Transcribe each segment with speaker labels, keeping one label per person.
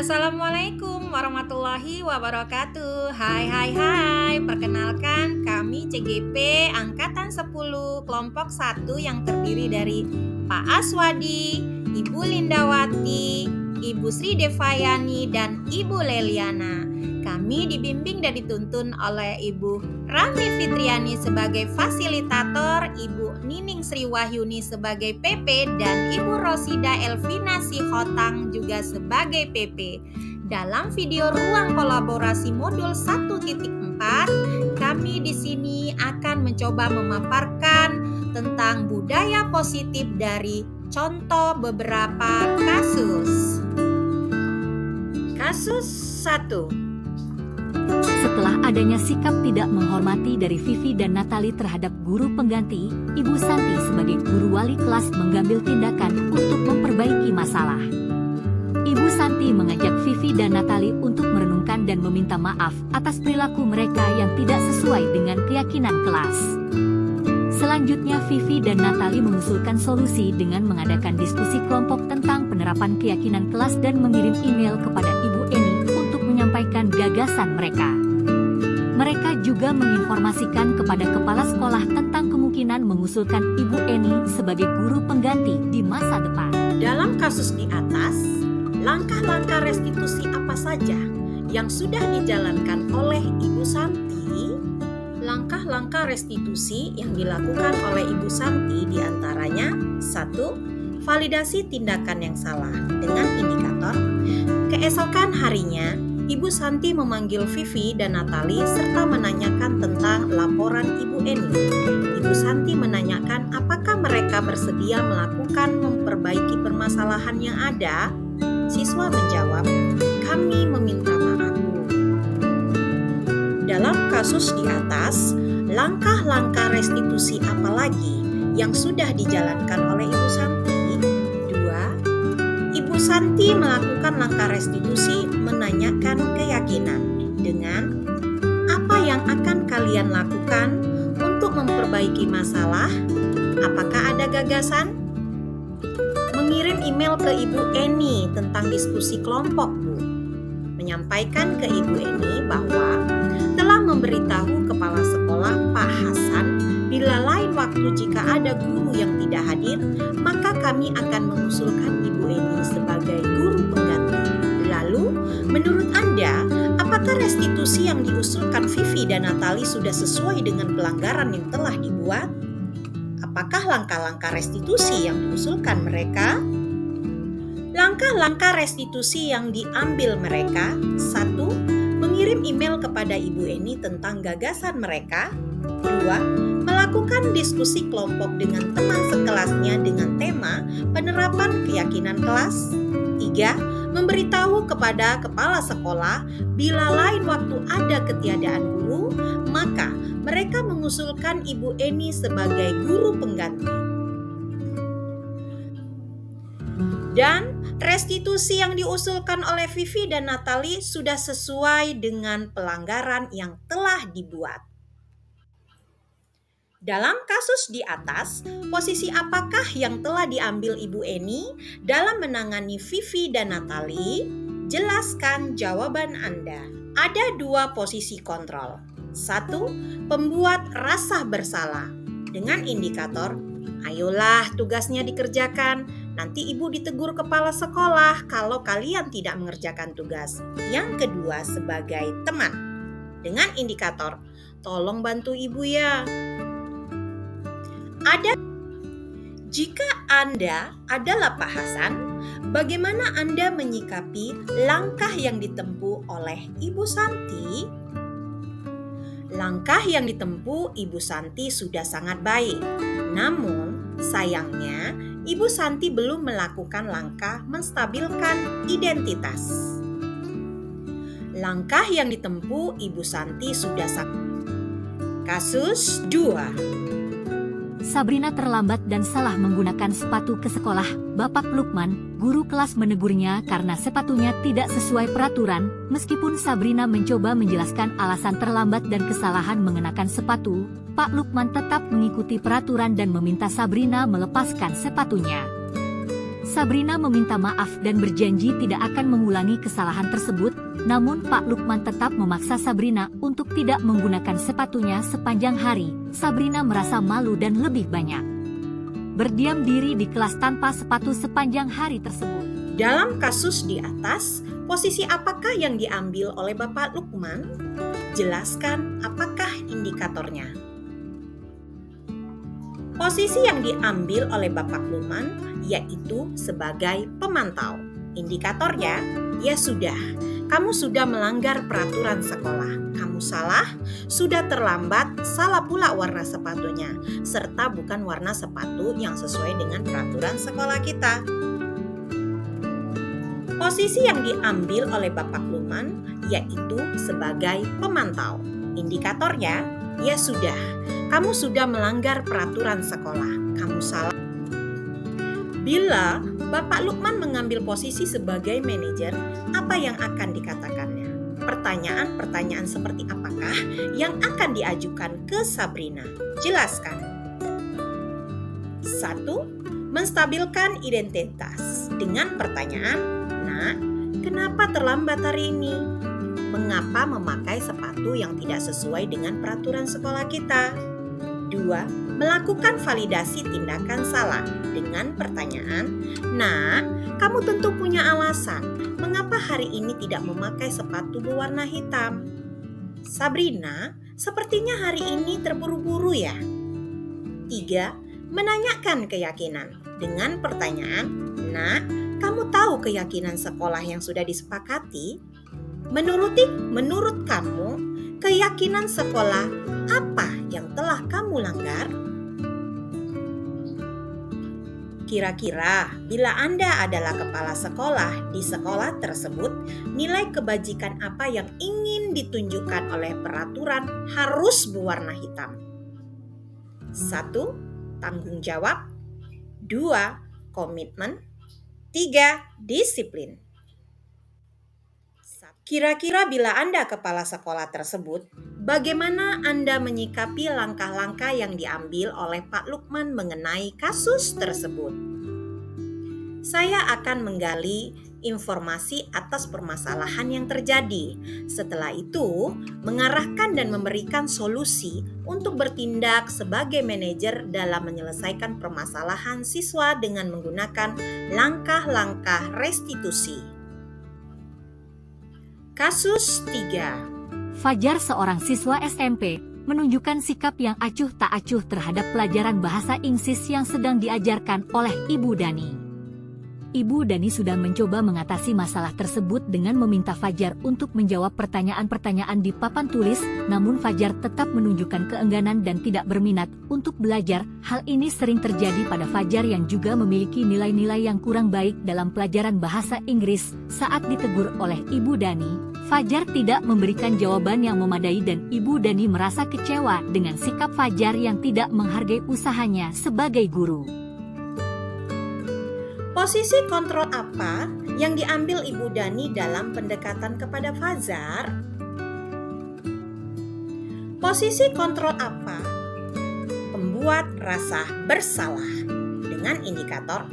Speaker 1: Assalamualaikum warahmatullahi wabarakatuh. Hai. Perkenalkan kami CGP Angkatan 10 Kelompok 1 yang terdiri dari Pak Aswadi, Ibu Lindawati, Ibu Sri Devayani, dan Ibu Leliana. Kami dibimbing dan dituntun oleh Ibu Rami Fitriani sebagai fasilitator, Ibu Nining Sri Wahyuni sebagai PP, dan Ibu Rosida Elvina Sihotang juga sebagai PP. Dalam video ruang kolaborasi modul 1.4, kami di sini akan mencoba memaparkan tentang budaya positif dari contoh beberapa kasus. Kasus 1.
Speaker 2: Setelah adanya sikap tidak menghormati dari Vivi dan Natali terhadap guru pengganti, Ibu Santi sebagai guru wali kelas mengambil tindakan untuk memperbaiki masalah. Ibu Santi mengajak Vivi dan Natali untuk merenungkan dan meminta maaf atas perilaku mereka yang tidak sesuai dengan keyakinan kelas. Selanjutnya, Vivi dan Natali mengusulkan solusi dengan mengadakan diskusi kelompok tentang penerapan keyakinan kelas dan mengirim email kepada Ibu Eni untuk menyampaikan gagasan mereka. Mereka juga menginformasikan kepada kepala sekolah tentang kemungkinan mengusulkan Ibu Eni sebagai guru pengganti di masa depan.
Speaker 1: Dalam kasus di atas, langkah-langkah restitusi apa saja yang sudah dijalankan oleh Ibu Santi? Langkah-langkah restitusi yang dilakukan oleh Ibu Santi diantaranya 1. Validasi tindakan yang salah dengan indikator. Keesokan harinya, Ibu Santi memanggil Vivi dan Natali serta menanyakan tentang laporan Ibu Eni. Ibu Santi menanyakan apakah mereka bersedia melakukan memperbaiki permasalahan yang ada. Siswa menjawab, "Kami meminta maaf, Bu." Dalam kasus di atas, langkah-langkah restitusi apa lagi yang sudah dijalankan oleh Ibu Santi? 2. Ibu Santi melakukan langkah restitusi menanyakan keyakinan dengan apa yang akan kalian lakukan untuk memperbaiki masalah? Apakah ada gagasan? Mengirim email ke Ibu Eni tentang diskusi kelompok, Bu. Menyampaikan ke Ibu Eni bahwa telah memberitahu kepala sekolah Pak Hasan bila lain waktu jika ada guru yang tidak hadir, maka kami akan mengusulkan Ibu Eni sebagai guru pengganti. Lalu, menurut Anda, apakah restitusi yang diusulkan Vivi dan Natali sudah sesuai dengan pelanggaran yang telah dibuat? Apakah langkah-langkah restitusi yang diusulkan mereka? Langkah-langkah restitusi yang diambil mereka: 1. Mengirim email kepada Ibu Eni tentang gagasan mereka. 2. Melakukan diskusi kelompok dengan teman sekelasnya dengan tema penerapan keyakinan kelas. 3. Memberitahu kepada kepala sekolah bila lain waktu ada ketiadaan guru, maka mereka mengusulkan Ibu Eni sebagai guru pengganti. Dan restitusi yang diusulkan oleh Vivi dan Natali sudah sesuai dengan pelanggaran yang telah dibuat. Dalam kasus di atas, posisi apakah yang telah diambil Ibu Eni dalam menangani Vivi dan Natali? Jelaskan jawaban Anda. Ada 2 posisi kontrol. 1. Pembuat rasa bersalah dengan indikator, ayolah tugasnya dikerjakan, nanti ibu ditegur kepala sekolah kalau kalian tidak mengerjakan tugas. Yang kedua sebagai teman dengan indikator, tolong bantu ibu ya. Jika Anda adalah Pak Hasan, bagaimana Anda menyikapi langkah yang ditempuh oleh Ibu Santi? Langkah yang ditempuh Ibu Santi sudah sangat baik. Namun, sayangnya Ibu Santi belum melakukan langkah menstabilkan identitas. Langkah yang ditempuh Ibu Santi sudah sangat. Kasus 2.
Speaker 2: Sabrina terlambat dan salah menggunakan sepatu ke sekolah. Bapak Lukman, guru kelas, menegurnya karena sepatunya tidak sesuai peraturan. Meskipun Sabrina mencoba menjelaskan alasan terlambat dan kesalahan mengenakan sepatu, Pak Lukman tetap mengikuti peraturan dan meminta Sabrina melepaskan sepatunya. Sabrina meminta maaf dan berjanji tidak akan mengulangi kesalahan tersebut, namun Pak Lukman tetap memaksa Sabrina untuk tidak menggunakan sepatunya sepanjang hari. Sabrina merasa malu dan lebih banyak berdiam diri di kelas tanpa sepatu sepanjang hari tersebut.
Speaker 1: Dalam kasus di atas, posisi apakah yang diambil oleh Bapak Lukman? Jelaskan apakah indikatornya. Posisi yang diambil oleh Bapak Lukman yaitu sebagai pemantau. Indikatornya, ya sudah, kamu sudah melanggar peraturan sekolah. Kamu salah, sudah terlambat, salah pula warna sepatunya, serta bukan warna sepatu yang sesuai dengan peraturan sekolah kita. Posisi yang diambil oleh Bapak Lukman yaitu sebagai pemantau. Indikatornya, ya sudah, kamu sudah melanggar peraturan sekolah. Kamu salah. Bila Bapak Lukman mengambil posisi sebagai manajer, apa yang akan dikatakannya? Pertanyaan-pertanyaan seperti apakah yang akan diajukan ke Sabrina? Jelaskan. 1. Menstabilkan identitas dengan pertanyaan, "Nak, kenapa terlambat hari ini? Mengapa memakai sepatu yang tidak sesuai dengan peraturan sekolah kita?" 2. Melakukan validasi tindakan salah dengan pertanyaan, "Nak, kamu tentu punya alasan mengapa hari ini tidak memakai sepatu berwarna hitam." "Sabrina, sepertinya hari ini terburu-buru ya." 3. Menanyakan keyakinan dengan pertanyaan, "Nak, kamu tahu keyakinan sekolah yang sudah disepakati? Menurut kamu, keyakinan sekolah apa yang telah kamu langgar?" Kira-kira bila Anda adalah kepala sekolah di sekolah tersebut, nilai kebajikan apa yang ingin ditunjukkan oleh peraturan harus berwarna hitam? 1. Tanggung jawab. 2. Komitmen. 3. Disiplin. Kira-kira bila Anda kepala sekolah tersebut, bagaimana Anda menyikapi langkah-langkah yang diambil oleh Pak Lukman mengenai kasus tersebut? Saya akan menggali informasi atas permasalahan yang terjadi. Setelah itu, mengarahkan dan memberikan solusi untuk bertindak sebagai manajer dalam menyelesaikan permasalahan siswa dengan menggunakan langkah-langkah restitusi. Kasus 3.
Speaker 2: Fajar, seorang siswa SMP, menunjukkan sikap yang acuh tak acuh terhadap pelajaran bahasa Inggris yang sedang diajarkan oleh Ibu Dani. Ibu Dani sudah mencoba mengatasi masalah tersebut dengan meminta Fajar untuk menjawab pertanyaan-pertanyaan di papan tulis, namun Fajar tetap menunjukkan keengganan dan tidak berminat untuk belajar. Hal ini sering terjadi pada Fajar yang juga memiliki nilai-nilai yang kurang baik dalam pelajaran bahasa Inggris. Saat ditegur oleh Ibu Dani, Fajar tidak memberikan jawaban yang memadai dan Ibu Dani merasa kecewa dengan sikap Fajar yang tidak menghargai usahanya sebagai guru.
Speaker 1: Posisi kontrol apa yang diambil Ibu Dani dalam pendekatan kepada Fajar? Posisi kontrol apa membuat rasa bersalah dengan indikator,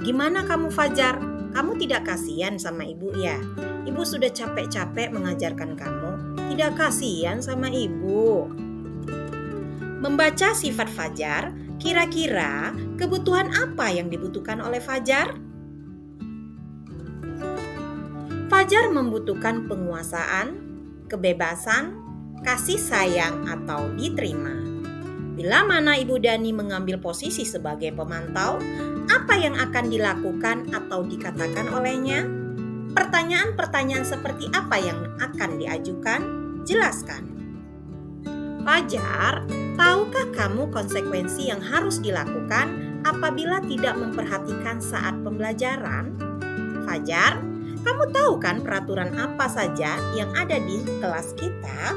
Speaker 1: "Gimana kamu Fajar? Kamu tidak kasihan sama ibu ya? Ibu sudah capek-capek mengajarkan kamu. Tidak kasihan sama ibu." Membaca sifat Fajar, kira-kira kebutuhan apa yang dibutuhkan oleh Fajar? Fajar membutuhkan penguasaan, kebebasan, kasih sayang atau diterima. Bila mana Ibu Dani mengambil posisi sebagai pemantau, apa yang akan dilakukan atau dikatakan olehnya? Pertanyaan-pertanyaan seperti apa yang akan diajukan? Jelaskan. Fajar, tahukah kamu konsekuensi yang harus dilakukan apabila tidak memperhatikan saat pembelajaran? Fajar, kamu tahu kan peraturan apa saja yang ada di kelas kita?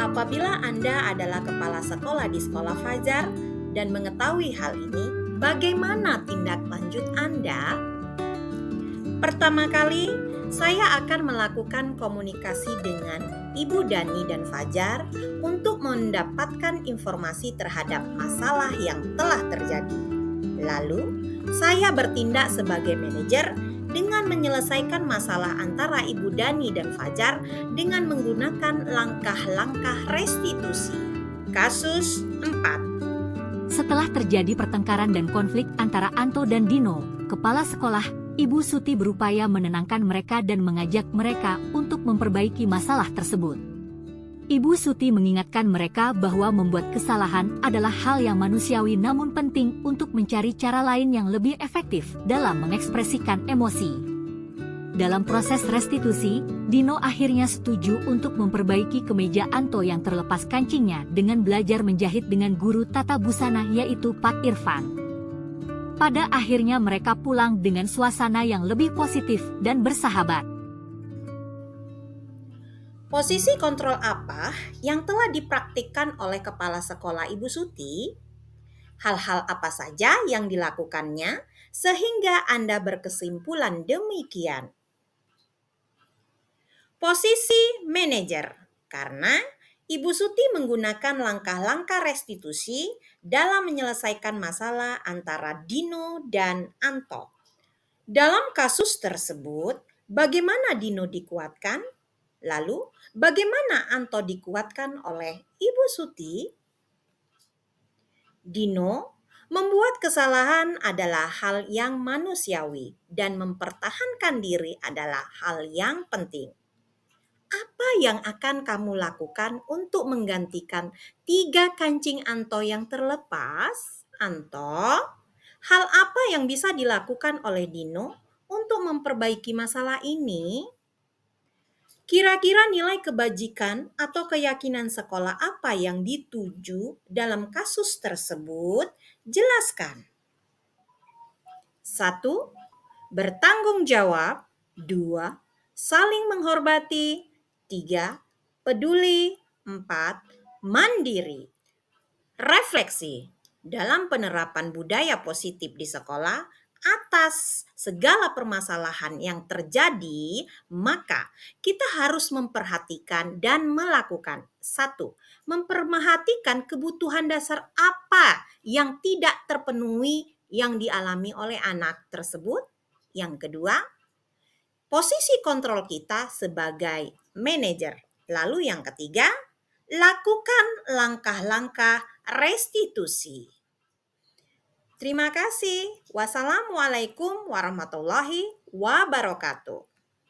Speaker 1: Apabila Anda adalah kepala sekolah di sekolah Fajar dan mengetahui hal ini, bagaimana tindak lanjut Anda? Pertama kali, saya akan melakukan komunikasi dengan Ibu Dani dan Fajar untuk mendapatkan informasi terhadap masalah yang telah terjadi. Lalu, Saya bertindak sebagai manajer dengan menyelesaikan masalah antara Ibu Dani dan Fajar dengan menggunakan langkah-langkah restitusi. Kasus 4.
Speaker 2: Setelah terjadi pertengkaran dan konflik antara Anto dan Dino, kepala sekolah, Ibu Suti berupaya menenangkan mereka dan mengajak mereka untuk memperbaiki masalah tersebut. Ibu Suti mengingatkan mereka bahwa membuat kesalahan adalah hal yang manusiawi namun penting untuk mencari cara lain yang lebih efektif dalam mengekspresikan emosi. Dalam proses restitusi, Dino akhirnya setuju untuk memperbaiki kemeja Anto yang terlepas kancingnya dengan belajar menjahit dengan guru tata busana yaitu Pak Irfan. Pada akhirnya mereka pulang dengan suasana yang lebih positif dan bersahabat.
Speaker 1: Posisi kontrol apa yang telah dipraktikkan oleh kepala sekolah Ibu Suti? Hal-hal apa saja yang dilakukannya sehingga Anda berkesimpulan demikian? Posisi manajer, karena Ibu Suti menggunakan langkah-langkah restitusi dalam menyelesaikan masalah antara Dino dan Anto. Dalam kasus tersebut, bagaimana Dino dikuatkan? Lalu, bagaimana Anto dikuatkan oleh Ibu Suti? Dino membuat kesalahan adalah hal yang manusiawi dan mempertahankan diri adalah hal yang penting. Apa yang akan kamu lakukan untuk menggantikan 3 kancing Anto yang terlepas? Anto, hal apa yang bisa dilakukan oleh Dino untuk memperbaiki masalah ini? Kira-kira nilai kebajikan atau keyakinan sekolah apa yang dituju dalam kasus tersebut? Jelaskan. 1. Bertanggung jawab. 2. Saling menghormati. 3. Peduli. 4. Mandiri. Refleksi. Dalam penerapan budaya positif di sekolah, atas segala permasalahan yang terjadi, maka kita harus memperhatikan dan melakukan. 1. Memperhatikan kebutuhan dasar apa yang tidak terpenuhi yang dialami oleh anak tersebut. Yang kedua, posisi kontrol kita sebagai manajer. Lalu yang ketiga, lakukan langkah-langkah restitusi. Terima kasih. Wassalamualaikum warahmatullahi wabarakatuh.